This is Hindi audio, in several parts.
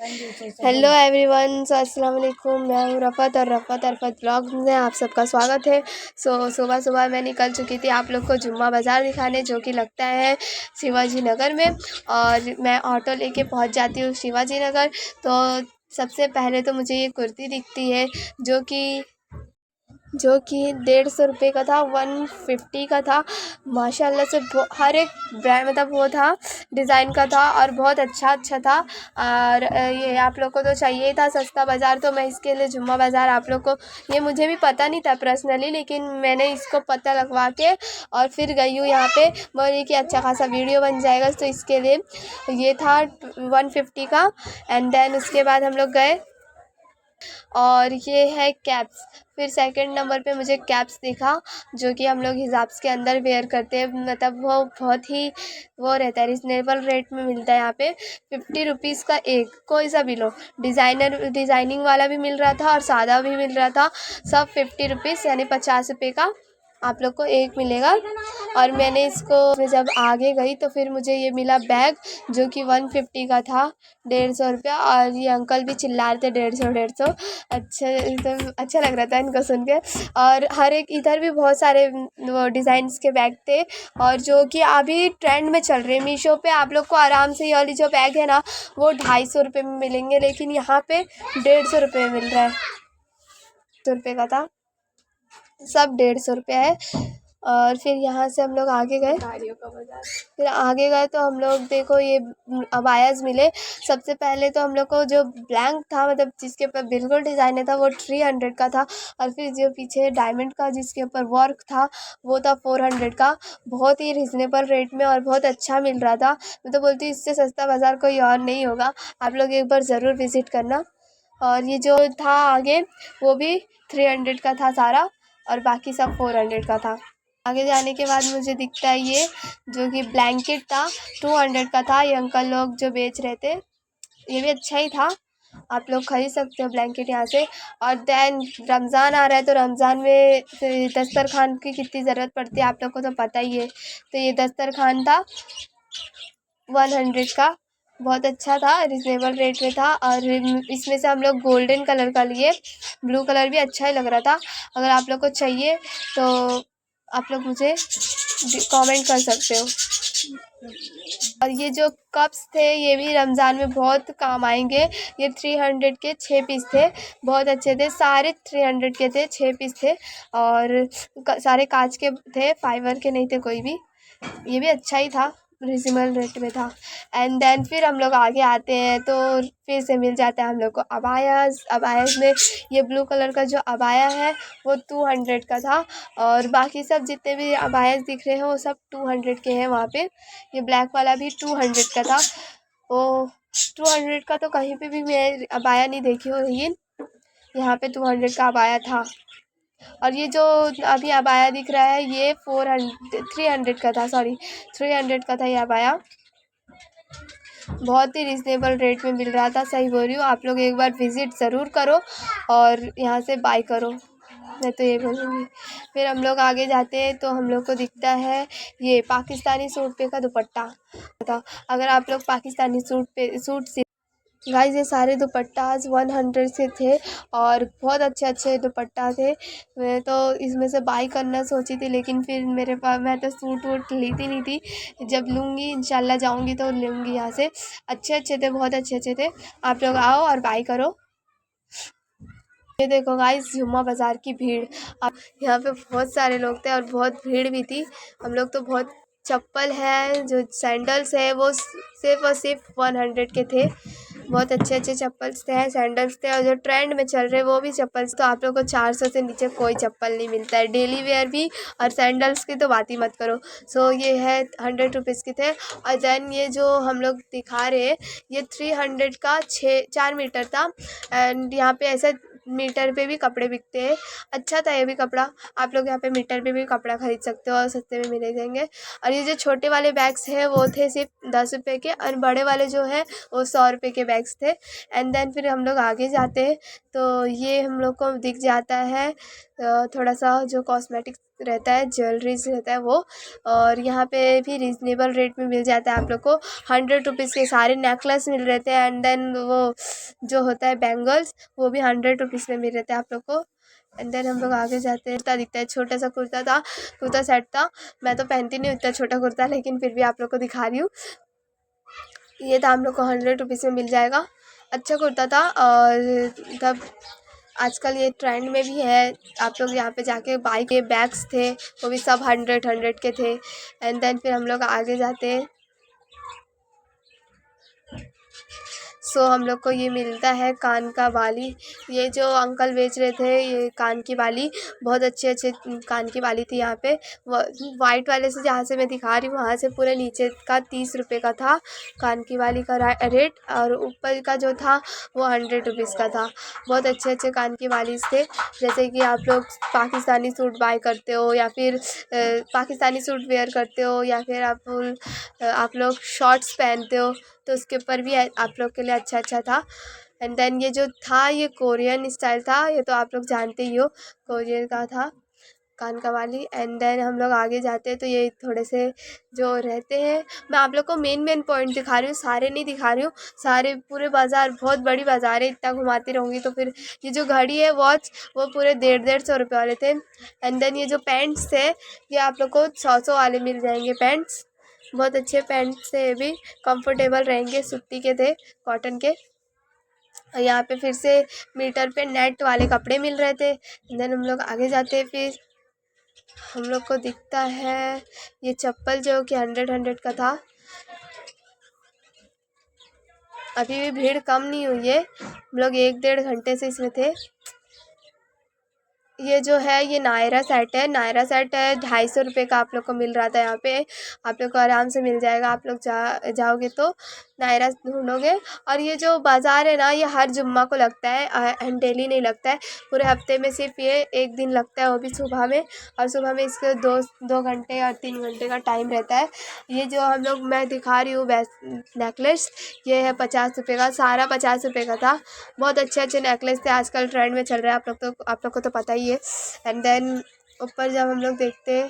हेलो एवरीवन, अस्सलाम वालेकुम। मैं हूँ रफ़त और रफ़त ब्लॉग में आप सबका स्वागत है। सुबह सुबह मैं निकल चुकी थी आप लोग को जुम्मा बाज़ार दिखाने, जो कि लगता है शिवाजी नगर में। और मैं ऑटो लेके पहुँच जाती हूँ शिवाजी नगर। तो सबसे पहले तो मुझे ये कुर्ती दिखती है जो कि 150 रुपये का था, 150 का था। माशाल्लाह से हर एक ब्रांड मतलब वो था, डिज़ाइन का था और बहुत अच्छा था। और ये आप लोग को तो चाहिए था सस्ता बाज़ार, तो मैं इसके लिए जुम्मा बाज़ार आप लोग को, ये मुझे भी पता नहीं था पर्सनली, लेकिन मैंने इसको पता लगवा के और फिर गई हूँ यहाँ पे। बोली कि अच्छा खासा वीडियो बन जाएगा, तो इसके लिए ये था 150 का। एंड देन उसके बाद हम लोग गए और ये है कैप्स। फिर सेकंड नंबर पे मुझे कैप्स दिखा, जो कि हम लोग हिजाब्स के अंदर वेयर करते हैं। मतलब वो बहुत ही वो रहता है, रिजनेबल रेट में मिलता है यहाँ पे। 50 रुपीज़ का एक, कोई सा भी लो। डिज़ाइनिंग वाला भी मिल रहा था और सादा भी मिल रहा था। सब 50 रुपीज़ यानी 50 रुपये का आप लोग को एक मिलेगा। और मैंने इसको जब आगे गई तो फिर मुझे ये मिला बैग, जो कि 150 का था, 150 रुपया। और ये अंकल भी चिल्ला रहे थे 150। अच्छा एकदम अच्छा लग रहा था इनको सुन के। और हर एक इधर भी बहुत सारे वो डिज़ाइंस के बैग थे, और जो कि अभी ट्रेंड में चल रहे हैं। मीशो पे आप लोग को आराम से ये वाली जो बैग है ना, वो 250 रुपये में मिलेंगे, लेकिन यहाँ पे 150 रुपये में मिल रहा है। 100 रुपये का था, सब 150 रुपये है। और फिर यहाँ से हम लोग आगे गए, तो हम लोग देखो ये अबायाज़ मिले। सबसे पहले तो हम लोग को जो ब्लैंक था, मतलब जिसके ऊपर बिल्कुल डिज़ाइन था, वो 300 का था। और फिर जो पीछे डायमंड का जिसके ऊपर वर्क था, वो था 400 का। बहुत ही रिजनेबल रेट में और बहुत अच्छा मिल रहा था। मैं तो बोलती हूँ इससे सस्ता बाज़ार कोई और नहीं होगा, आप लोग एक बार ज़रूर विज़िट करना। और ये जो था आगे, वो भी 300 का था सारा, और बाकी सब 400 का था। आगे जाने के बाद मुझे दिखता है ये, जो कि ब्लैंकेट था, 200 का था। ये अंकल लोग जो बेच रहे थे, ये भी अच्छा ही था, आप लोग खरीद सकते हो ब्लैंकेट यहाँ से। और देन रमज़ान आ रहा है, तो रमज़ान में दस्तरखान की कितनी ज़रूरत पड़ती है आप लोग को तो पता ही है। तो ये दस्तरखान था 100 का, बहुत अच्छा था, रिजनेबल रेट में था। और इसमें से हम लोग गोल्डन कलर का लिए, ब्लू कलर भी अच्छा ही लग रहा था। अगर आप लोग को चाहिए तो आप लोग मुझे कमेंट कर सकते हो। और ये जो कप्स थे, ये भी रमज़ान में बहुत काम आएंगे। ये 300 के 6 पीस थे, बहुत अच्छे थे, सारे 300 के थे, 6 पीस थे। और सारे कांच के थे, फाइबर के नहीं थे कोई भी। ये भी अच्छा ही था, रिजनेबल रेट में था। एंड देन फिर हम लोग आगे आते हैं तो फिर से मिल जाता है हम लोग को अबायाज़ में। ये ब्लू कलर का जो अबाया है, वो 200 का था। और बाकी सब जितने भी अबायाज़ दिख रहे हैं, वो सब 200 के हैं वहाँ पे। ये ब्लैक वाला भी 200 का था। वो 200 का तो कहीं पे भी मैं अबाया नहीं देखी हूँ, लेकिन यहाँ पे 200 का अबाया था। और ये जो अभी अबाया दिख रहा है, ये 300 का था, सॉरी 300 का था ये अबाया। बहुत ही रिजनेबल रेट में मिल रहा था, सही बोल रही हूँ। आप लोग एक बार विज़िट ज़रूर करो और यहाँ से बाय करो, मैं तो ये बोलूँगी। फिर हम लोग आगे जाते हैं तो हम लोग को दिखता है ये पाकिस्तानी सूट पे का दुपट्टा था। अगर आप लोग पाकिस्तानी सूट गाइस, ये सारे दुपट्टाज 100 से थे और बहुत अच्छे दुपट्टा थे। मैं तो इसमें से बाई करना सोची थी, लेकिन फिर मेरे पास, मैं तो सूट वूट लेती नहीं थी। जब लूँगी इंशाल्लाह, जाऊँगी तो लूँगी यहाँ से। अच्छे थे, बहुत अच्छे थे। आप लोग आओ और बाई करो। ये देखो गाइस, जुम्मा बाज़ार की भीड़। अब यहाँ पे बहुत सारे लोग थे और बहुत भीड़ भी थी। हम लोग तो बहुत चप्पल है, जो सैंडल्स है, वो सिर्फ और सिर्फ 100 के थे। बहुत अच्छे चप्पल्स थे, सैंडल्स थे। और जो ट्रेंड में चल रहे वो भी चप्पल्स, तो आप लोग को 400 से नीचे कोई चप्पल नहीं मिलता है, डेली वेयर भी। और सैंडल्स की तो बात ही मत करो। सो ये है 100 रुपीज़ के थे। और देन ये जो हम लोग दिखा रहे हैं, ये 300 का 4 मीटर था। एंड यहाँ पे ऐसा मीटर पे भी कपड़े बिकते हैं। अच्छा था ये भी कपड़ा, आप लोग यहाँ पे मीटर पे भी कपड़ा खरीद सकते हो और सस्ते में मिले जाएंगे। और ये जो छोटे वाले बैग्स हैं वो थे सिर्फ 10 रुपये के, और बड़े वाले जो है वो 100 रुपये के बैग्स थे। एंड देन फिर हम लोग आगे जाते हैं तो ये हम लोग को दिख जाता है थोड़ा सा जो कॉस्मेटिक्स रहता है, ज्वेलरीज रहता है वो। और यहाँ पे भी रीज़नेबल रेट में मिल जाता है आप लोग को। 100 रुपीज़ के सारे नेकलेस मिल रहे थे। एंड देन वो जो होता है बैंगल्स वो भी 100 रुपीज़ में मिल रहे थे आप लोग को। एंड देन हम लोग आगे जाते हैं, कुर्ता दिखता है, छोटा सा कुर्ता था, कुर्ता सेट था। मैं तो पहनती नहीं इतना छोटा कुर्ता, लेकिन फिर भी आप लोग को दिखा रही हूँ। ये था हम लोग को 100 रुपीज़ में मिल जाएगा। अच्छा कुर्ता था। और तब आजकल ये ट्रेंड में भी है, आप लोग यहाँ पे जाके बाई के बैग्स थे वो भी सब 100 के थे। एंड देन फिर हम लोग आगे जाते हैं। सो हम लोग को ये मिलता है कान का बाली। ये जो अंकल बेच रहे थे ये कान की बाली, बहुत अच्छे अच्छे कान की बाली थी यहाँ पे। वाइट वाले से जहाँ से मैं दिखा रही हूँ वहाँ से पूरे नीचे का 30 रुपये का था कान की बाली का रेट, और ऊपर का जो था वो 100 रुपीज़ का था। बहुत अच्छे अच्छे कान की बाली थे। जैसे कि आप लोग पाकिस्तानी सूट बाय करते हो या फिर पाकिस्तानी सूट वेयर करते हो, या फिर आप लोग शॉर्ट्स पहनते हो तो उसके ऊपर भी आप लोग के लिए अच्छा अच्छा था। एंड देन ये जो था ये कोरियन स्टाइल था, ये तो आप लोग जानते ही हो, कोरियन का था कान का वाली। एंड देन हम लोग आगे जाते हैं तो ये थोड़े से जो रहते हैं, मैं आप लोग को मेन पॉइंट दिखा रही हूँ, सारे नहीं दिखा रही हूँ। सारे पूरे बाज़ार, बहुत बड़ी बाज़ार है, इतना घुमाती रहूँगी तो फिर। ये जो घड़ी है वॉच वो पूरे 150-150 वाले थे। एंड देन ये जो पैंट्स थे ये आप लोग को 100 वाले मिल जाएंगे पैंट्स। बहुत अच्छे पैंट्स थे, ये भी कंफर्टेबल रहेंगे, सूती के थे, कॉटन के। और यहाँ पे फिर से मीटर पे नेट वाले कपड़े मिल रहे थे। देन हम लोग आगे जाते हैं, फिर हम लोग को दिखता है ये चप्पल जो कि 100 का था। अभी भी भीड़ कम नहीं हुई है, हम लोग 1-1.5 घंटे से इसमें थे। ये जो है ये नायरा सेट है, नायरा सेट है 250 रुपये का आप लोग को मिल रहा था यहाँ पे। आप लोग को आराम से मिल जाएगा, आप लोग जाओगे तो नायरा ढूंढोगे। और ये जो बाज़ार है ना ये हर जुम्मा को लगता है, एंड डेली नहीं लगता है, पूरे हफ्ते में सिर्फ ये एक दिन लगता है, वो भी सुबह में। और सुबह में इसके 2 घंटे और 3 घंटे का टाइम रहता है। ये जो हम लोग मैं दिखा रही हूँ नेकलेस, ये है 50 रुपये का, सारा 50 रुपये का था। बहुत अच्छे अच्छे नेकलेस थे, आजकल ट्रेंड में चल रहा है, आप लोग को तो पता ही है। एंड देन ऊपर जब हम लोग देखते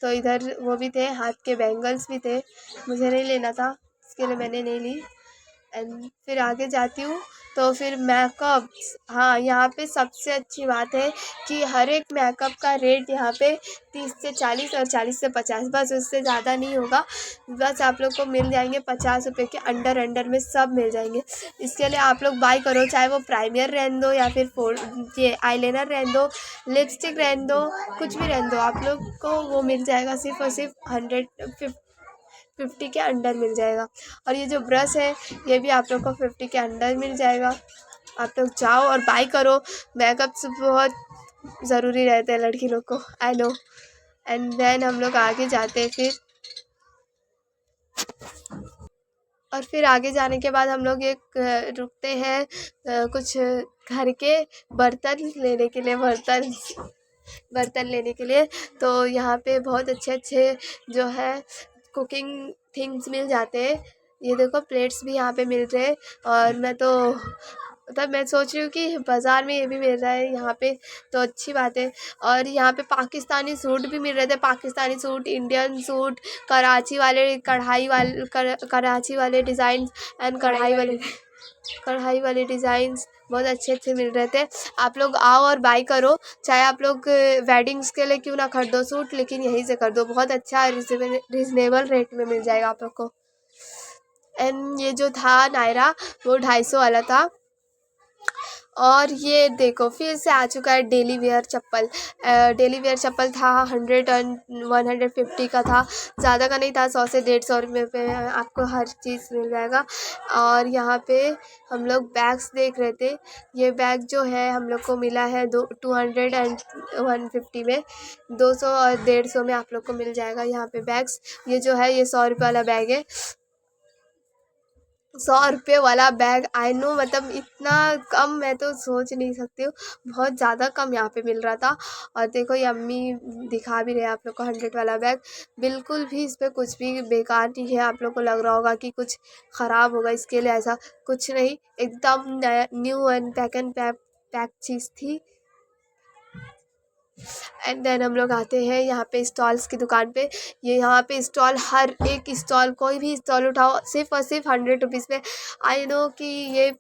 तो इधर वो भी थे, हाथ के बैंगल्स भी थे, मुझे नहीं लेना था इसके लिए मैंने नहीं ली। एंड फिर आगे जाती हूँ तो फिर मेकअप, हाँ यहाँ पे सबसे अच्छी बात है कि हर एक मेकअप का रेट यहाँ पे 30 से 40 और 40 से 50, बस उससे ज़्यादा नहीं होगा। बस आप लोग को मिल जाएंगे 50 रुपये के अंडर में, सब मिल जाएंगे। इसके लिए आप लोग बाय करो, चाहे वो प्राइमर रहने दो या फिर ये आईलाइनर रहने दो, लिपस्टिक रहने दो, कुछ भी रहने दो, आप लोग को वो मिल जाएगा सिर्फ और सिर्फ 150 के अंडर मिल जाएगा। और ये जो ब्रश है ये भी आप लोग को 50 के अंडर मिल जाएगा। आप लोग जाओ और बाय करो, मेकअप बहुत ज़रूरी रहते हैं लड़की लोग को, आई नो। एंड देन हम लोग आगे जाते हैं फिर, और फिर आगे जाने के बाद हम लोग एक रुकते हैं कुछ घर के बर्तन लेने के लिए, बर्तन लेने के लिए। तो यहाँ पे बहुत अच्छे अच्छे जो है कुकिंग थिंग्स मिल जाते हैं। ये देखो प्लेट्स भी यहाँ पे मिल रहे हैं। और मैं तो तब मैं सोच रही हूँ कि बाज़ार में ये भी मिल रहा है यहाँ पे, तो अच्छी बात है। और यहाँ पे पाकिस्तानी सूट भी मिल रहे थे, Pakistani suit, Indian suit, Karachi वाले कराची वाले डिज़ाइन एंड कढ़ाई वाले डिज़ाइंस बहुत अच्छे अच्छे मिल रहे थे। आप लोग आओ और बाय करो, चाहे आप लोग वेडिंग्स के लिए क्यों ना खरीदो सूट, लेकिन यहीं से कर दो, बहुत अच्छा रिजनेबल रेट में मिल जाएगा आप लोग को। एंड ये जो था नायरा वो 250 वाला था। और ये देखो फिर से आ चुका है डेली वेयर चप्पल। डेली वेयर चप्पल था 100 और 150 का था, ज़्यादा का नहीं था, 100 से 150 रुपये पे आपको हर चीज़ मिल जाएगा। और यहाँ पे हम लोग बैग्स देख रहे थे, ये बैग जो है हम लोग को मिला है 200 एंड 150 में, 200 और 150 में आप लोग को मिल जाएगा यहाँ पे बैग्स। ये जो है ये 100 रुपये वाला बैग है। 100 रुपये वाला बैग। आई नो, मतलब इतना कम मैं तो सोच नहीं सकती हूँ, बहुत ज़्यादा कम यहाँ पे मिल रहा था। और देखो ये अम्मी दिखा भी रहे हैं आप लोग को 100 वाला बैग। बिल्कुल भी इस पर कुछ भी बेकार नहीं है। आप लोग को लग रहा होगा कि कुछ ख़राब होगा इसके लिए, ऐसा कुछ नहीं, एकदम नया न्यू एंड पैक चीज़ थी। एंड देन हम लोग आते हैं यहाँ पे स्टॉल्स की दुकान पे। ये यहाँ पे स्टॉल, हर एक स्टॉल, कोई भी स्टॉल उठाओ सिर्फ और सिर्फ 100 रुपीज़ में। आई नो कि ये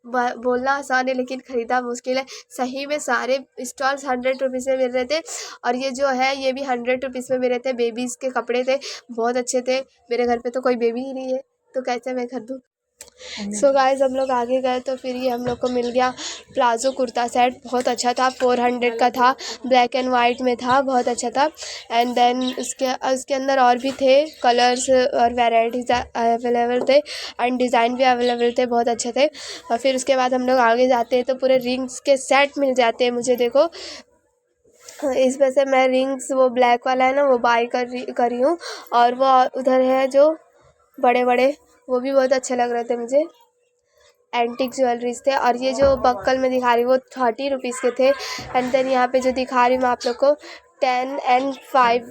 बोलना आसान है लेकिन ख़रीदा मुश्किल है। सही में सारे स्टॉल्स 100 रुपीज़ में मिल रहे थे। और ये जो है ये भी 100 रुपीज़ में मिल रहे थे। बेबीज़ के कपड़े थे, बहुत अच्छे थे। मेरे घर पे तो कोई बेबी ही नहीं है तो कैसे मैं खरीदूँ। सो गाइस हम लोग आगे गए तो फिर ये हम लोग को मिल गया प्लाज़ो कुर्ता सेट। बहुत अच्छा था, 400 का था, ब्लैक एंड वाइट में था, बहुत अच्छा था। एंड देन उसके अंदर और भी थे, कलर्स और वैराइटीज़ अवेलेबल थे एंड डिज़ाइन भी अवेलेबल थे, बहुत अच्छे थे। और फिर उसके बाद हम लोग आगे जाते हैं तो पूरे रिंग्स के सेट मिल जाते हैं मुझे। देखो इस वजह से मैं रिंग्स, वो ब्लैक वाला है ना, वो बाय कर रही हूँ। और वो उधर है जो बड़े बड़े, वो भी बहुत अच्छे लग रहे थे मुझे, एंटिक ज्वेलरीज थे। और ये जो बक्कल में दिखा रही हूँ वो 30 रुपीज़ के थे। एंड देन यहाँ पे जो दिखा रही हूँ मैं आप लोग को 10 एंड 5,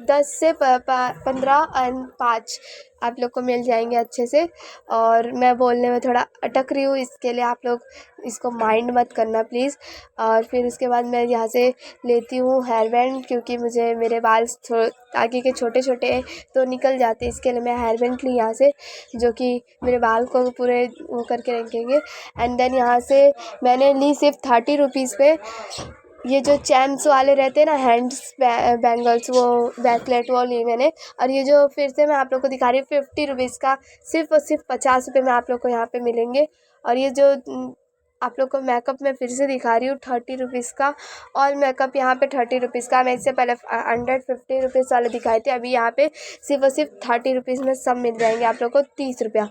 10 से 15 एंड 5 आप लोग को मिल जाएंगे अच्छे से। और मैं बोलने में थोड़ा अटक रही हूँ, इसके लिए आप लोग इसको माइंड मत करना प्लीज़। और फिर उसके बाद मैं यहाँ से लेती हूँ हेयर बैंड, क्योंकि मुझे मेरे बाल आगे के छोटे छोटे तो निकल जाते, इसके लिए मैं हेयर बैंड ली यहाँ से, जो कि मेरे बाल को पूरे वो करके रखेंगे। एंड देन यहाँ से मैंने ली सिर्फ 30 रुपीज़ पे ये जो चैम्स वाले रहते हैं ना, हैंड्स बैंगल्स, वो ब्रेसलेट, वो ली मैंने। और ये जो फिर से मैं आप लोग को दिखा रही हूँ 50 रुपीज़ का, सिर्फ और सिर्फ 50 रुपये में आप लोग को यहाँ पे मिलेंगे। और ये जो आप लोग को मेकअप मैं फिर से दिखा रही हूँ 30 रुपीज़ का, ऑल मेकअप यहाँ पे 30 रुपीज़ का। मैं इससे पहले 150 रुपीज़ वाले दिखाए थे, अभी यहाँ पे सिर्फ और सिर्फ 30 रुपीज़ में सब मिल जाएंगे आप लोग को। 30 रुपया,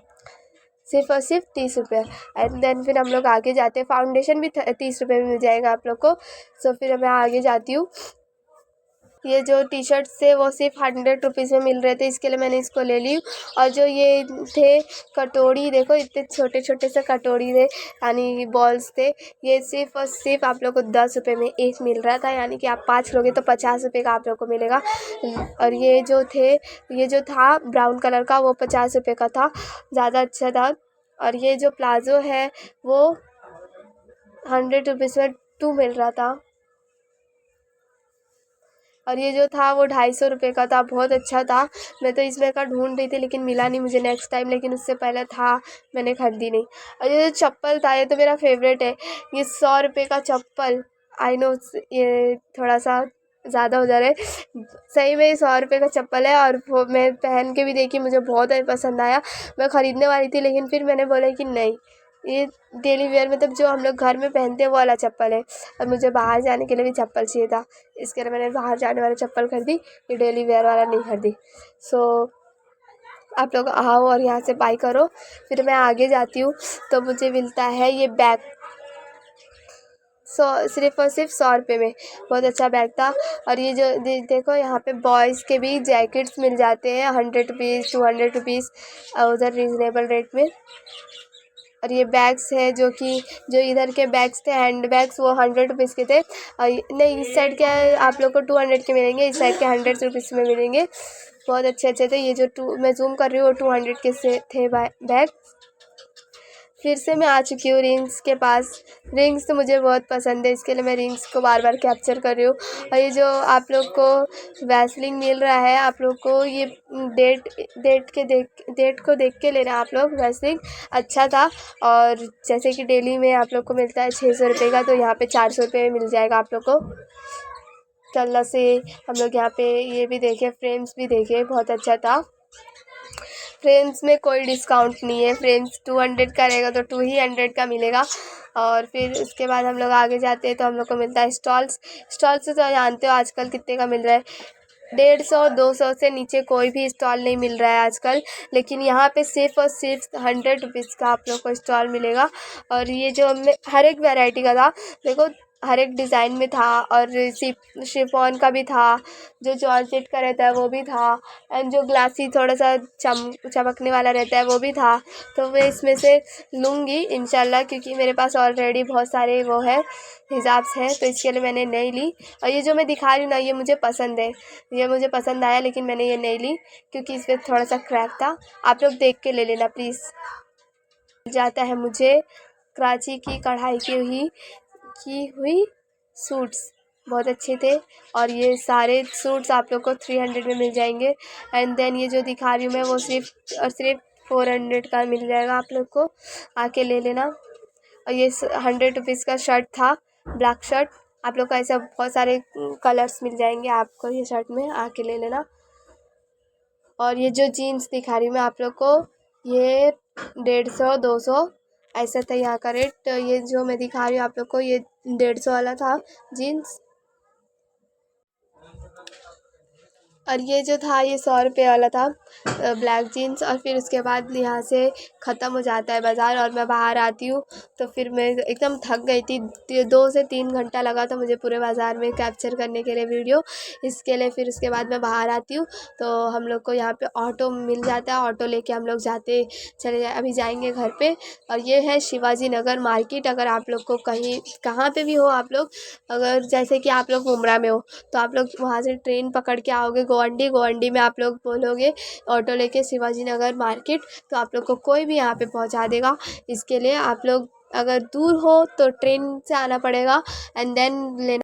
सिर्फ और सिर्फ 30 रुपये। एंड देन फिर हम लोग आगे जाते हैं, फाउंडेशन भी 30 रुपये में मिल जाएगा आप लोग को। सो फिर मैं आगे जाती हूँ। ये जो टी शर्ट थे वो सिर्फ 100 रुपीज़ में मिल रहे थे, इसके लिए मैंने इसको ले ली। और जो ये थे कटोरी, देखो इतने छोटे छोटे से कटोरी थे, यानी बॉल्स थे। ये सिर्फ और सिर्फ आप लोग को 10 रुपये में एक मिल रहा था, यानी कि आप 5 लोगे तो 50 रुपये का आप लोग को मिलेगा। और ये जो था ब्राउन कलर का, वो 50 रुपये का था, ज़्यादा अच्छा था। और ये जो प्लाज़ो है वो 100 रुपीज़ में 2 मिल रहा था। और ये जो था वो 250 रुपये का था, बहुत अच्छा था। मैं तो इसमें का ढूंढ रही थी लेकिन मिला नहीं मुझे नेक्स्ट टाइम, लेकिन उससे पहले था, मैंने खरीदी नहीं। और ये जो चप्पल था ये तो मेरा फेवरेट है, ये 100 रुपये का चप्पल। आई नो ये थोड़ा सा ज़्यादा हो जा रहा है, सही में 100 रुपये का चप्पल है। और वो मैं पहन के भी देखी, मुझे बहुत पसंद आया। मैं ख़रीदने वाली थी लेकिन फिर मैंने बोला कि नहीं, ये डेली वेयर मतलब जो हम लोग घर में पहनते हैं वो वाला चप्पल है, और मुझे बाहर जाने के लिए भी चप्पल चाहिए था, इसके लिए मैंने बाहर जाने वाला चप्पल खरीदी, ये डेली वेयर वाला नहीं खरीदी। सो आप लोग आओ और यहाँ से बाय करो। फिर मैं आगे जाती हूँ तो मुझे मिलता है ये बैग, सिर्फ और सिर्फ 100 रुपये में, बहुत अच्छा बैग था। और ये जो देखो यहाँ पे बॉयज़ के भी जैकेट्स मिल जाते हैं 100 रुपीज़, 200 रुपीज़, उधर रीज़नेबल रेट में। और ये बैग्स है जो इधर के बैग्स थे, हैंड बैग्स, वो 100 रुपीज़ के थे। और नहीं, इस साइड के आप लोग को 200 के मिलेंगे, इस साइड के 100 रुपीज़ में मिलेंगे, बहुत अच्छे अच्छे थे। ये जो मैं जूम कर रही हूँ वो 200 के से थे बैग। फिर से मैं आ चुकी हूँ रिंग्स के पास। रिंग्स तो मुझे बहुत पसंद है, इसके लिए मैं रिंग्स को बार बार कैप्चर कर रही हूँ। और ये जो आप लोग को वैसलिन मिल रहा है, आप लोग को ये डेट को देख के लेना आप लोग, वैसलिन अच्छा था। और जैसे कि डेली में आप लोग को मिलता है 600 रुपये का, तो यहाँ पे 400 रुपये में मिल जाएगा आप लोग को। चलना से हम लोग यहाँ पे ये भी देखे, फ्रेम्स भी देखे, बहुत अच्छा था। फ्रेम्स में कोई डिस्काउंट नहीं है, फ्रेम्स 200 का रहेगा तो 200 का मिलेगा। और फिर उसके बाद हम लोग आगे जाते हैं तो हम लोग को मिलता है स्टॉल्स तो जानते हो आजकल कितने का मिल रहा है, 150-200 से नीचे कोई भी स्टॉल नहीं मिल रहा है आजकल। लेकिन यहाँ पे सिर्फ और सिर्फ 100 रुपीज़ का आप लोग को स्टॉल मिलेगा। और ये जो हर एक वैरायटी का था, देखो हर एक डिज़ाइन में था, और शिफॉन का भी था, जो जॉर्जेट का रहता है वो भी था, एंड जो ग्लासी थोड़ा सा चमकने वाला रहता है वो भी था। तो मैं इसमें से लूँगी इंशाल्लाह, क्योंकि मेरे पास ऑलरेडी बहुत सारे वो है हिजाब हैं, तो इसके लिए मैंने नहीं ली। और ये जो मैं दिखा रही हूँ ना, ये मुझे पसंद है, ये मुझे पसंद आया, लेकिन मैंने ये नहीं ली क्योंकि इस पर थोड़ा सा क्रैक था। आप लोग देख के ले लेना प्लीज़। जाता है मुझे कराची की कढ़ाई की हुई सूट्स, बहुत अच्छे थे, और ये सारे सूट्स आप लोग को 300 में मिल जाएंगे। एंड देन ये जो दिखा रही हूँ मैं, वो सिर्फ और सिर्फ 400 का मिल जाएगा, आप लोग को आके ले लेना। और ये 100 रुपीज़ का शर्ट था, ब्लैक शर्ट। आप लोग को ऐसे बहुत सारे कलर्स मिल जाएंगे, आपको ये शर्ट में आके ले लेना। और ये जो जीन्स दिखा रही हूँ मैं आप लोग को, ये 150-200 ऐसा था यहाँ का रेट। तो ये जो मैं दिखा रही हूँ आप लोग को, ये 150 वाला था जीन्स। और ये जो था ये 100 रुपये वाला था ब्लैक जीन्स। और फिर उसके बाद यहाँ से ख़त्म हो जाता है बाज़ार, और मैं बाहर आती हूँ, तो फिर मैं एकदम थक गई थी। 2 से 3 घंटा लगा था मुझे पूरे बाज़ार में कैप्चर करने के लिए वीडियो, इसके लिए। फिर उसके बाद मैं बाहर आती हूँ, तो हम लोग को यहाँ पे ऑटो मिल जाता है, ऑटो लेके हम लोग अभी जाएंगे घर पे। और ये है शिवाजी नगर मार्केट। अगर आप लोग को कहाँ पे भी हो आप लोग, अगर जैसे कि आप लोग मुमरा में हो, तो आप लोग वहाँ से ट्रेन पकड़ के आओगे गोवंडी में आप लोग बोलोगे ऑटो लेके शिवाजी नगर मार्केट, तो आप लोग को कोई भी यहाँ पे पहुँचा देगा। इसके लिए आप लोग अगर दूर हो तो ट्रेन से आना पड़ेगा, एंड देन लेना